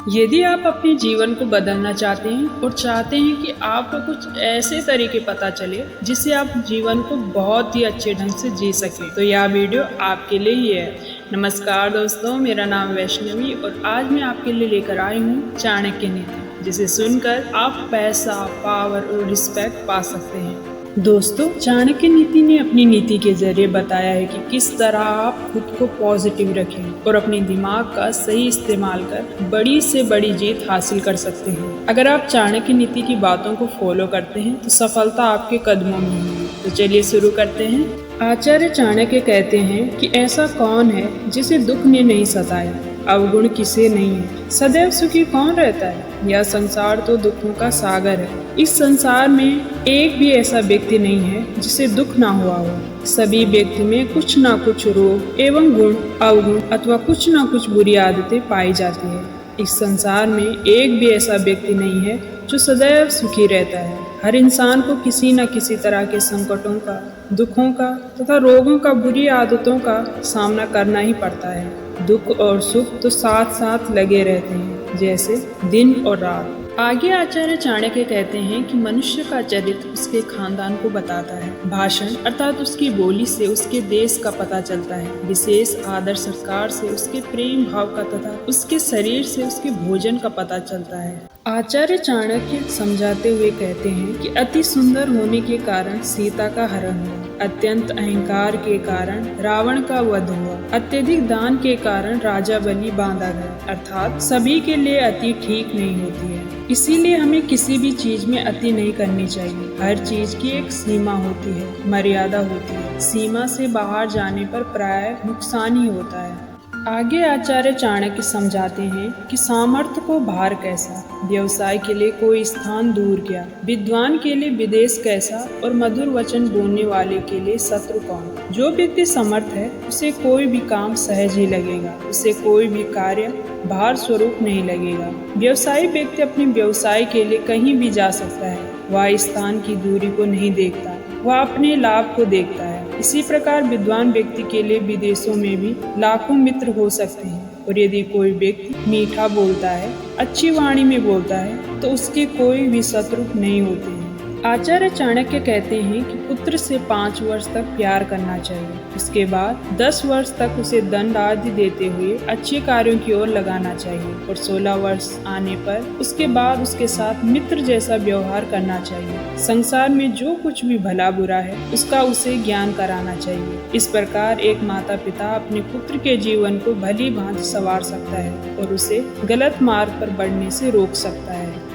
यदि आप अपने जीवन को बदलना चाहते हैं और चाहते हैं कि आपको कुछ ऐसे तरीके पता चले जिससे आप जीवन को बहुत ही अच्छे ढंग से जी सकें, तो यह वीडियो आपके लिए ही है। नमस्कार दोस्तों, मेरा नाम वैष्णवी और आज मैं आपके लिए लेकर आई हूँ चाणक्य नीति, जिसे सुनकर आप पैसा, पावर और रिस्पेक्ट पा सकते हैं। दोस्तों, चाणक्य नीति ने अपनी नीति के जरिए बताया है कि किस तरह आप खुद को पॉजिटिव रखें और अपने दिमाग का सही इस्तेमाल कर बड़ी से बड़ी जीत हासिल कर सकते हैं। अगर आप चाणक्य नीति की बातों को फॉलो करते हैं तो सफलता आपके कदमों में होगी। तो चलिए शुरू करते हैं। आचार्य चाणक्य कहते हैं कि ऐसा कौन है जिसे दुख ने नहीं सताया, अवगुण किसे नहीं है, सदैव सुखी कौन रहता है। यह संसार तो दुखों का सागर है। इस संसार में एक भी ऐसा व्यक्ति नहीं है जिसे दुख ना हुआ हो। सभी व्यक्ति में कुछ ना कुछ रोग एवं गुण, अवगुण अथवा कुछ ना कुछ बुरी आदतें पाई जाती है। इस संसार में एक भी ऐसा व्यक्ति नहीं है जो सदैव सुखी रहता है। हर इंसान को किसी न किसी तरह के संकटों का, दुखों का तथा रोगों का, बुरी आदतों का सामना करना ही पड़ता है। दुख और सुख तो साथ साथ लगे रहते हैं, जैसे दिन और रात। आगे आचार्य चाणक्य कहते हैं कि मनुष्य का चरित्र उसके खानदान को बताता है। भाषण अर्थात उसकी बोली से उसके देश का पता चलता है। विशेष आदर सत्कार से उसके प्रेम भाव का तथा उसके शरीर से उसके भोजन का पता चलता है। आचार्य चाणक्य समझाते हुए कहते हैं कि अति सुंदर होने के कारण सीता का हरण हुआ, अत्यंत अहंकार के कारण रावण का वध हुआ, अत्यधिक दान के कारण राजा बलि बांधा गया। अर्थात सभी के लिए अति ठीक नहीं होती है। इसीलिए हमें किसी भी चीज में अति नहीं करनी चाहिए। हर चीज की एक सीमा होती है, मर्यादा होती है। सीमा से बाहर जाने पर प्राय नुकसान ही होता है। आगे आचार्य चाणक्य समझाते हैं कि सामर्थ्य को भार कैसा, व्यवसाय के लिए कोई स्थान दूर क्या, विद्वान के लिए विदेश कैसा और मधुर वचन बोलने वाले के लिए शत्रु कौन। जो व्यक्ति समर्थ है उसे कोई भी काम सहज ही लगेगा, उसे कोई भी कार्य भार स्वरूप नहीं लगेगा। व्यवसायी व्यक्ति अपने व्यवसाय के लिए कहीं भी जा सकता है। वह स्थान की दूरी को नहीं देखता, वह अपने लाभ को देखता है। इसी प्रकार विद्वान व्यक्ति के लिए विदेशों में भी लाखों मित्र हो सकते हैं। और यदि कोई व्यक्ति मीठा बोलता है, अच्छी वाणी में बोलता है, तो उसके कोई भी शत्रु नहीं होते हैं। आचार्य चाणक्य कहते हैं कि पुत्र से 5 वर्ष तक प्यार करना चाहिए, उसके बाद 10 वर्ष तक उसे दंड आदि देते हुए अच्छे कार्यों की ओर लगाना चाहिए और 16 वर्ष आने पर उसके बाद उसके साथ मित्र जैसा व्यवहार करना चाहिए। संसार में जो कुछ भी भला बुरा है उसका उसे ज्ञान कराना चाहिए। इस प्रकार एक माता पिता अपने पुत्र के जीवन को भली भांति संवार सकता है और उसे गलत मार्ग पर बढ़ने से रोक सकता है।